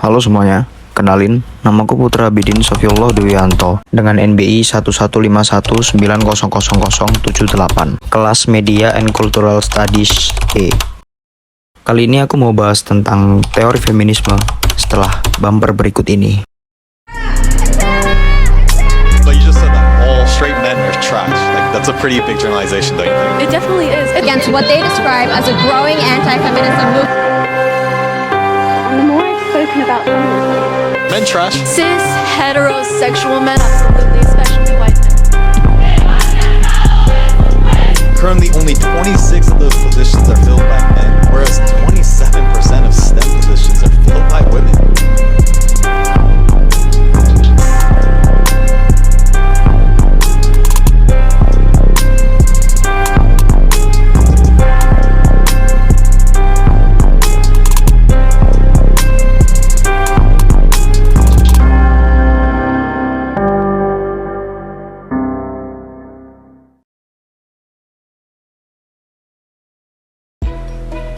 Halo semuanya, kenalin, namaku Putra Bidin Sofiullah Dwianto dengan NBI 1151900078, kelas Media and Cultural Studies E. Kali ini aku mau bahas tentang teori feminisme setelah bumper berikut ini. But you just said that all straight men are trash. Like, that's a pretty big generalization, don't you think? It definitely is. Against what they describe as a growing anti-feminism movement. The more I've spoken about feminism, Men trash? Cis, heterosexual men, absolutely, especially white men. Currently, only 26 of those positions are filled by men, whereas 27% of STEM positions are filled by women.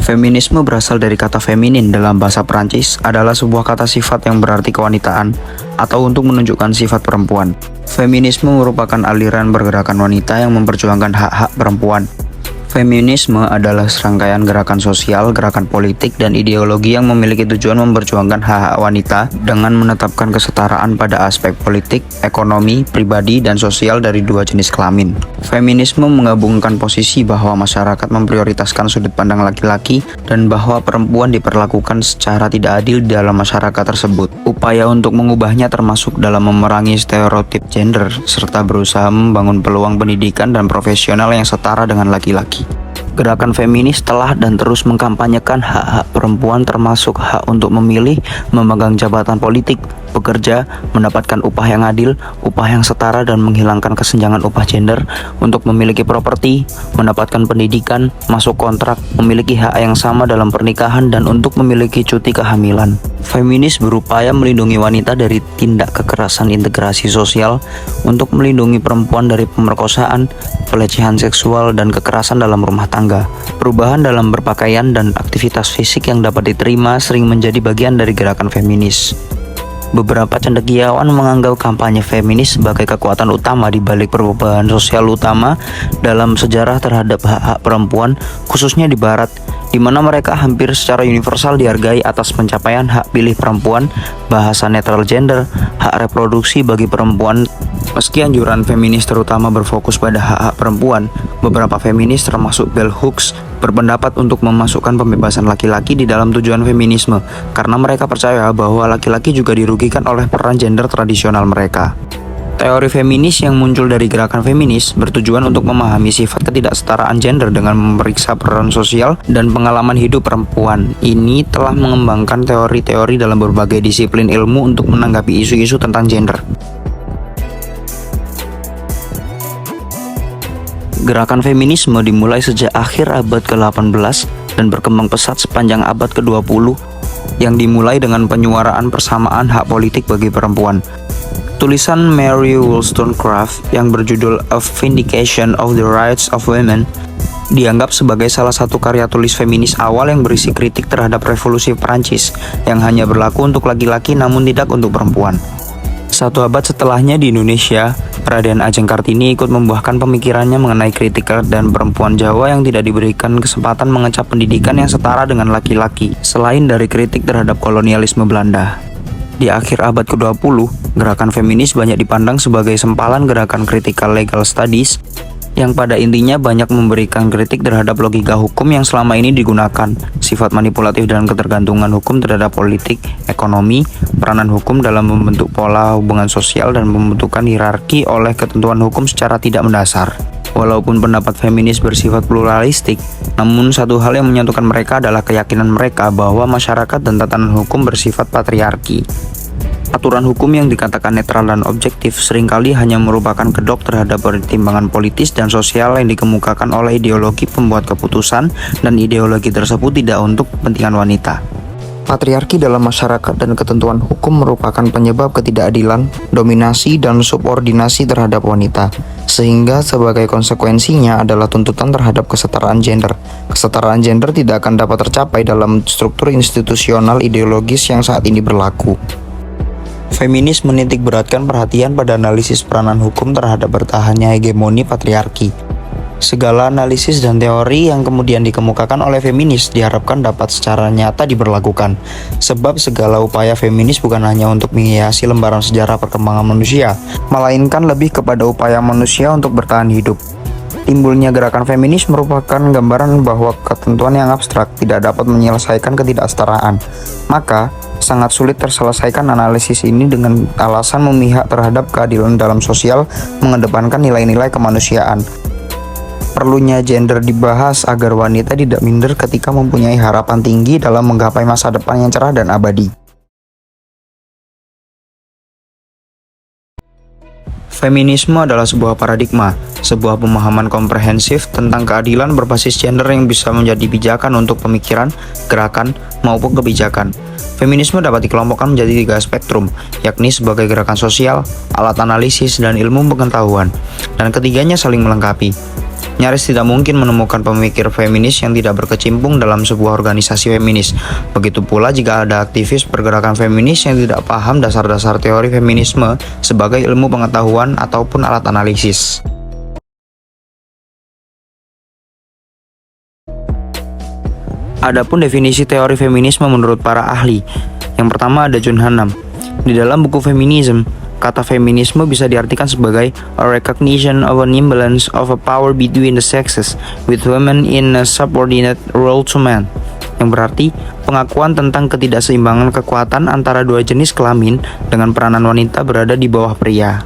Feminisme berasal dari kata feminin dalam bahasa Prancis, adalah sebuah kata sifat yang berarti kewanitaan atau untuk menunjukkan sifat perempuan. Feminisme merupakan aliran pergerakan wanita yang memperjuangkan hak-hak perempuan. Feminisme adalah serangkaian gerakan sosial, gerakan politik, dan ideologi yang memiliki tujuan memperjuangkan hak-hak wanita dengan menetapkan kesetaraan pada aspek politik, ekonomi, pribadi, dan sosial dari dua jenis kelamin. Feminisme menggabungkan posisi bahwa masyarakat memprioritaskan sudut pandang laki-laki dan bahwa perempuan diperlakukan secara tidak adil dalam masyarakat tersebut. Upaya untuk mengubahnya termasuk dalam memerangi stereotip gender serta berusaha membangun peluang pendidikan dan profesional yang setara dengan laki-laki. Gerakan feminis telah dan terus mengkampanyekan hak-hak perempuan termasuk hak untuk memilih, memegang jabatan politik, bekerja, mendapatkan upah yang adil, upah yang setara dan menghilangkan kesenjangan upah gender, untuk memiliki properti, mendapatkan pendidikan, masuk kontrak, memiliki hak yang sama dalam pernikahan dan untuk memiliki cuti kehamilan. Feminis berupaya melindungi wanita dari tindak kekerasan integrasi sosial, untuk melindungi perempuan dari pemerkosaan, pelecehan seksual dan kekerasan dalam rumah tangga. Perubahan dalam berpakaian dan aktivitas fisik yang dapat diterima sering menjadi bagian dari gerakan feminis. Beberapa cendekiawan menganggap kampanye feminis sebagai kekuatan utama di balik perubahan sosial utama dalam sejarah terhadap hak-hak perempuan, khususnya di Barat, di mana mereka hampir secara universal dihargai atas pencapaian hak pilih perempuan, bahasa netral gender, hak reproduksi bagi perempuan. Meski anjuran feminis terutama berfokus pada hak-hak perempuan, beberapa feminis termasuk Bell Hooks berpendapat untuk memasukkan pembebasan laki-laki di dalam tujuan feminisme karena mereka percaya bahwa laki-laki juga dirugikan oleh peran gender tradisional mereka. Teori feminis yang muncul dari gerakan feminis bertujuan untuk memahami sifat ketidaksetaraan gender dengan memeriksa peran sosial dan pengalaman hidup perempuan. Ini telah mengembangkan teori-teori dalam berbagai disiplin ilmu untuk menanggapi isu-isu tentang gender. Gerakan feminisme dimulai sejak akhir abad ke-18 dan berkembang pesat sepanjang abad ke-20 yang dimulai dengan penyuaraan persamaan hak politik bagi perempuan. Tulisan Mary Wollstonecraft yang berjudul A Vindication of the Rights of Women dianggap sebagai salah satu karya tulis feminis awal yang berisi kritik terhadap revolusi Perancis yang hanya berlaku untuk laki-laki namun tidak untuk perempuan. Satu abad setelahnya di Indonesia, Raden Ajeng Kartini ikut membuahkan pemikirannya mengenai kritik dan perempuan Jawa yang tidak diberikan kesempatan mengecap pendidikan yang setara dengan laki-laki, selain dari kritik terhadap kolonialisme Belanda. Di akhir abad ke-20, gerakan feminis banyak dipandang sebagai sempalan gerakan critical legal studies yang pada intinya banyak memberikan kritik terhadap logika hukum yang selama ini digunakan, sifat manipulatif dan ketergantungan hukum terhadap politik, ekonomi, peranan hukum dalam membentuk pola hubungan sosial dan pembentukan hierarki oleh ketentuan hukum secara tidak mendasar. Walaupun pendapat feminis bersifat pluralistik, namun satu hal yang menyatukan mereka adalah keyakinan mereka bahwa masyarakat dan tatanan hukum bersifat patriarki. Aturan hukum yang dikatakan netral dan objektif seringkali hanya merupakan kedok terhadap pertimbangan politis dan sosial yang dikemukakan oleh ideologi pembuat keputusan, dan ideologi tersebut tidak untuk kepentingan wanita. Patriarki dalam masyarakat dan ketentuan hukum merupakan penyebab ketidakadilan, dominasi, dan subordinasi terhadap wanita, sehingga sebagai konsekuensinya adalah tuntutan terhadap kesetaraan gender. Kesetaraan gender tidak akan dapat tercapai dalam struktur institusional ideologis yang saat ini berlaku. Feminis menitik beratkan perhatian pada analisis peranan hukum terhadap bertahannya hegemoni patriarki. Segala analisis dan teori yang kemudian dikemukakan oleh feminis diharapkan dapat secara nyata diberlakukan, sebab segala upaya feminis bukan hanya untuk menghiasi lembaran sejarah perkembangan manusia, melainkan lebih kepada upaya manusia untuk bertahan hidup. Timbulnya gerakan feminis merupakan gambaran bahwa ketentuan yang abstrak tidak dapat menyelesaikan ketidaksetaraan. Maka, sangat sulit terselesaikan analisis ini dengan alasan memihak terhadap keadilan dalam sosial, mengedepankan nilai-nilai kemanusiaan. Perlunya gender dibahas agar wanita tidak minder ketika mempunyai harapan tinggi dalam menggapai masa depan yang cerah dan abadi. Feminisme adalah sebuah paradigma, sebuah pemahaman komprehensif tentang keadilan berbasis gender yang bisa menjadi pijakan untuk pemikiran, gerakan, maupun kebijakan. Feminisme dapat dikelompokkan menjadi 3 spektrum, yakni sebagai gerakan sosial, alat analisis, dan ilmu pengetahuan, dan ketiganya saling melengkapi. Nyaris tidak mungkin menemukan pemikir feminis yang tidak berkecimpung dalam sebuah organisasi feminis. Begitu pula jika ada aktivis pergerakan feminis yang tidak paham dasar-dasar teori feminisme sebagai ilmu pengetahuan ataupun alat analisis. Adapun definisi teori feminisme menurut para ahli, yang pertama ada John Hannam. Di dalam buku Feminism, kata feminisme bisa diartikan sebagai a recognition of an imbalance of a power between the sexes, with women in a subordinate role to men. Yang berarti pengakuan tentang ketidakseimbangan kekuatan antara dua jenis kelamin dengan peranan wanita berada di bawah pria.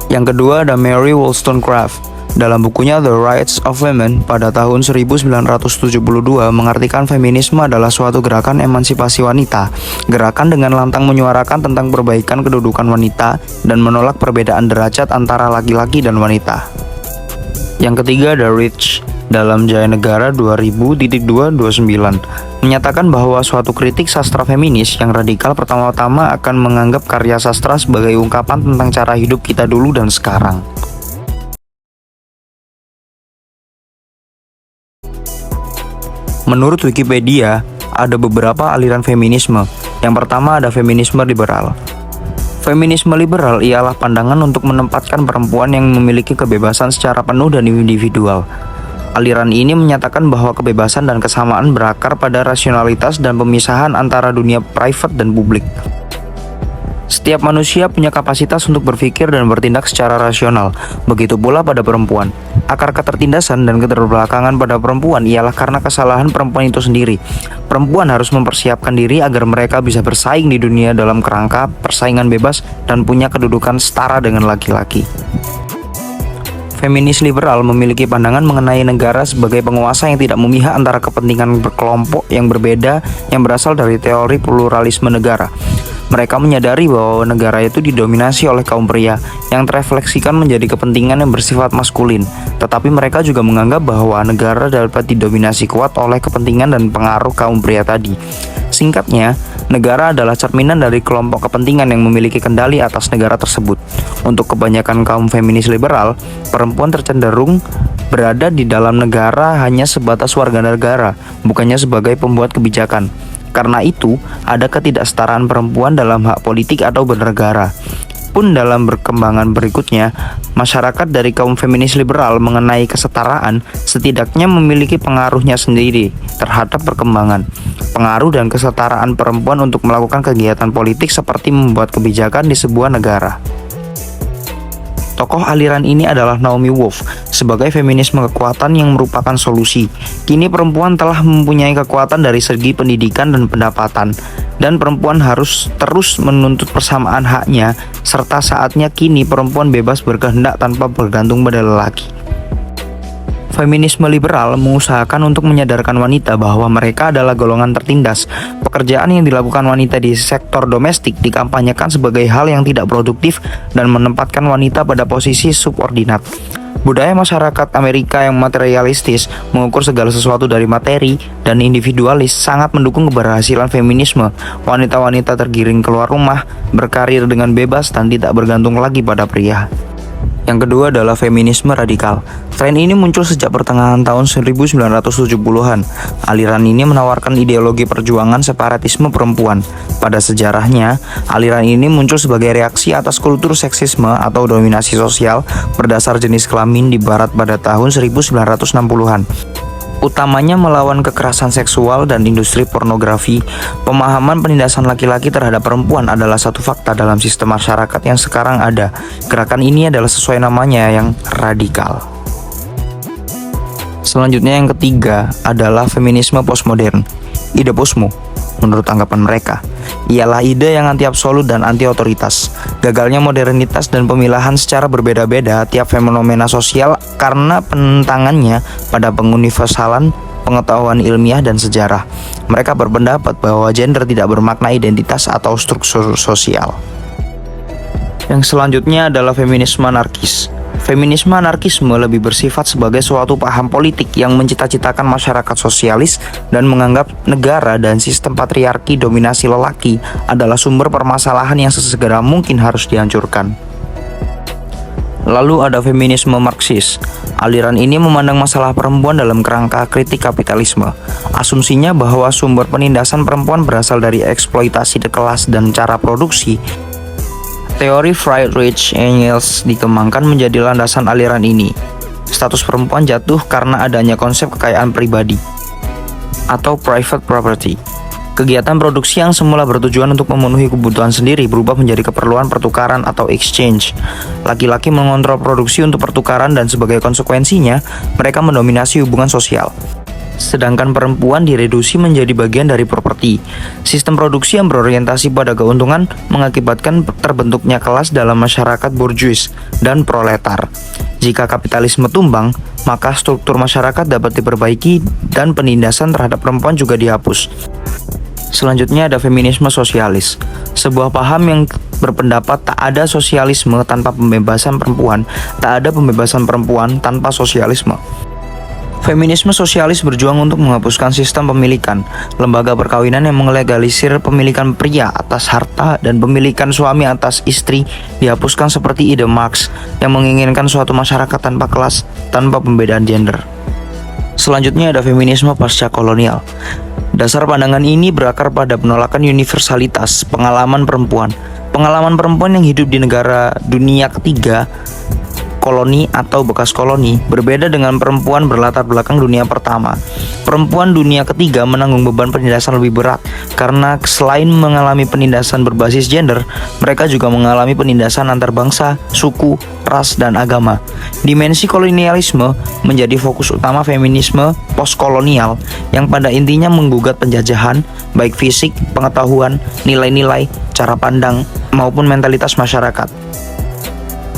Yang kedua ada Mary Wollstonecraft. Dalam bukunya The Rights of Women pada tahun 1972 mengartikan feminisme adalah suatu gerakan emansipasi wanita, gerakan dengan lantang menyuarakan tentang perbaikan kedudukan wanita dan menolak perbedaan derajat antara laki-laki dan wanita. Yang ketiga ada Rich dalam Jaya Negara 2000.229 menyatakan bahwa suatu kritik sastra feminis yang radikal pertama-tama akan menganggap karya sastra sebagai ungkapan tentang cara hidup kita dulu dan sekarang. Menurut Wikipedia, ada beberapa aliran feminisme. Yang pertama ada feminisme liberal. Feminisme liberal ialah pandangan untuk menempatkan perempuan yang memiliki kebebasan secara penuh dan individual. Aliran ini menyatakan bahwa kebebasan dan kesamaan berakar pada rasionalitas dan pemisahan antara dunia private dan publik. Setiap manusia punya kapasitas untuk berpikir dan bertindak secara rasional, begitu pula pada perempuan. Akar ketertindasan dan keterbelakangan pada perempuan ialah karena kesalahan perempuan itu sendiri. Perempuan harus mempersiapkan diri agar mereka bisa bersaing di dunia dalam kerangka persaingan bebas dan punya kedudukan setara dengan laki-laki. Feminis liberal memiliki pandangan mengenai negara sebagai penguasa yang tidak memihak antara kepentingan berkelompok yang berbeda yang berasal dari teori pluralisme negara. Mereka menyadari bahwa negara itu didominasi oleh kaum pria yang terefleksikan menjadi kepentingan yang bersifat maskulin. Tetapi mereka juga menganggap bahwa negara dapat didominasi kuat oleh kepentingan dan pengaruh kaum pria tadi. Singkatnya, negara adalah cerminan dari kelompok kepentingan yang memiliki kendali atas negara tersebut. Untuk kebanyakan kaum feminis liberal, perempuan tercenderung berada di dalam negara hanya sebatas warga negara, bukannya sebagai pembuat kebijakan. Karena itu, ada ketidaksetaraan perempuan dalam hak politik atau bernegara. Pun dalam perkembangan berikutnya, masyarakat dari kaum feminis liberal mengenai kesetaraan setidaknya memiliki pengaruhnya sendiri terhadap perkembangan, pengaruh dan kesetaraan perempuan untuk melakukan kegiatan politik seperti membuat kebijakan di sebuah negara. Tokoh aliran ini adalah Naomi Wolf sebagai feminisme kekuatan yang merupakan solusi. Kini perempuan telah mempunyai kekuatan dari segi pendidikan dan pendapatan, dan perempuan harus terus menuntut persamaan haknya, serta saatnya kini perempuan bebas berkehendak tanpa bergantung pada lelaki. Feminisme liberal mengusahakan untuk menyadarkan wanita bahwa mereka adalah golongan tertindas. Pekerjaan yang dilakukan wanita di sektor domestik dikampanyekan sebagai hal yang tidak produktif dan menempatkan wanita pada posisi subordinat. Budaya masyarakat Amerika yang materialistis, mengukur segala sesuatu dari materi, dan individualis sangat mendukung keberhasilan feminisme. Wanita-wanita tergiring keluar rumah, berkarir dengan bebas dan tidak bergantung lagi pada pria. Yang kedua adalah feminisme radikal. Tren ini muncul sejak pertengahan tahun 1970-an. Aliran ini menawarkan ideologi perjuangan separatisme perempuan. Pada sejarahnya, aliran ini muncul sebagai reaksi atas kultur seksisme atau dominasi sosial berdasar jenis kelamin di barat pada tahun 1960-an. Utamanya melawan kekerasan seksual dan industri pornografi. Pemahaman penindasan laki-laki terhadap perempuan adalah satu fakta dalam sistem masyarakat yang sekarang ada. Gerakan ini adalah sesuai namanya, yang radikal. Selanjutnya yang ketiga adalah feminisme postmodern. Ide posmo, menurut anggapan mereka, ialah ide yang anti absolut dan anti otoritas. Gagalnya modernitas dan pemilahan secara berbeda-beda tiap fenomena sosial karena penentangannya pada penguniversalan pengetahuan ilmiah dan sejarah. Mereka berpendapat bahwa gender tidak bermakna identitas atau struktur sosial. Yang selanjutnya adalah feminisme anarkis. Feminisme anarkisme lebih bersifat sebagai suatu paham politik yang mencita-citakan masyarakat sosialis dan menganggap negara dan sistem patriarki dominasi lelaki adalah sumber permasalahan yang sesegera mungkin harus dihancurkan. Lalu ada feminisme Marxis. Aliran ini memandang masalah perempuan dalam kerangka kritik kapitalisme. Asumsinya bahwa sumber penindasan perempuan berasal dari eksploitasi kelas dan cara produksi. Teori Friedrich Engels dikembangkan menjadi landasan aliran ini. Status perempuan jatuh karena adanya konsep kekayaan pribadi atau private property. Kegiatan produksi yang semula bertujuan untuk memenuhi kebutuhan sendiri berubah menjadi keperluan pertukaran atau exchange. Laki-laki mengontrol produksi untuk pertukaran dan sebagai konsekuensinya, mereka mendominasi hubungan sosial. Sedangkan perempuan direduksi menjadi bagian dari properti. Sistem produksi yang berorientasi pada keuntungan mengakibatkan terbentuknya kelas dalam masyarakat bourgeois dan proletar. Jika kapitalisme tumbang, maka struktur masyarakat dapat diperbaiki dan penindasan terhadap perempuan juga dihapus. Selanjutnya ada feminisme sosialis. Sebuah paham yang berpendapat tak ada sosialisme tanpa pembebasan perempuan, tak ada pembebasan perempuan tanpa sosialisme. Feminisme sosialis berjuang untuk menghapuskan sistem pemilikan, lembaga perkawinan yang melegalisir pemilikan pria atas harta dan pemilikan suami atas istri dihapuskan seperti ide Marx yang menginginkan suatu masyarakat tanpa kelas, tanpa pembedaan gender. Selanjutnya ada feminisme pasca kolonial. Dasar pandangan ini berakar pada penolakan universalitas pengalaman perempuan. Pengalaman perempuan yang hidup di negara dunia ketiga, koloni atau bekas koloni, berbeda dengan perempuan berlatar belakang dunia pertama. Perempuan dunia ketiga menanggung beban penindasan lebih berat karena selain mengalami penindasan berbasis gender, mereka juga mengalami penindasan antar bangsa, suku, ras, dan agama. Dimensi kolonialisme menjadi fokus utama feminisme postkolonial yang pada intinya menggugat penjajahan, baik fisik, pengetahuan, nilai-nilai, cara pandang, maupun mentalitas masyarakat.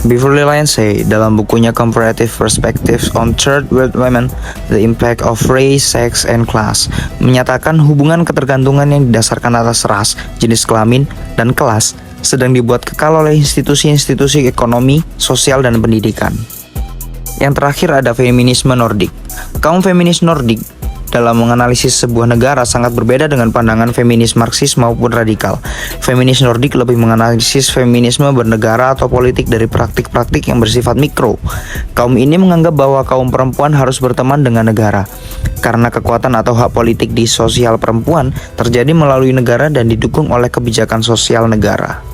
Beverly Lindsay dalam bukunya Comparative Perspectives on Third World Women, The Impact of Race, Sex, and Class, menyatakan hubungan ketergantungan yang didasarkan atas ras, jenis kelamin, dan kelas sedang dibuat kekal oleh institusi-institusi ekonomi, sosial, dan pendidikan. Yang terakhir ada feminisme Nordik. Kaum feminis Nordik dalam menganalisis sebuah negara sangat berbeda dengan pandangan feminis Marxis maupun radikal. Feminis Nordik lebih menganalisis feminisme bernegara atau politik dari praktik-praktik yang bersifat mikro. Kaum ini menganggap bahwa kaum perempuan harus berteman dengan negara, karena kekuatan atau hak politik di sosial perempuan terjadi melalui negara dan didukung oleh kebijakan sosial negara.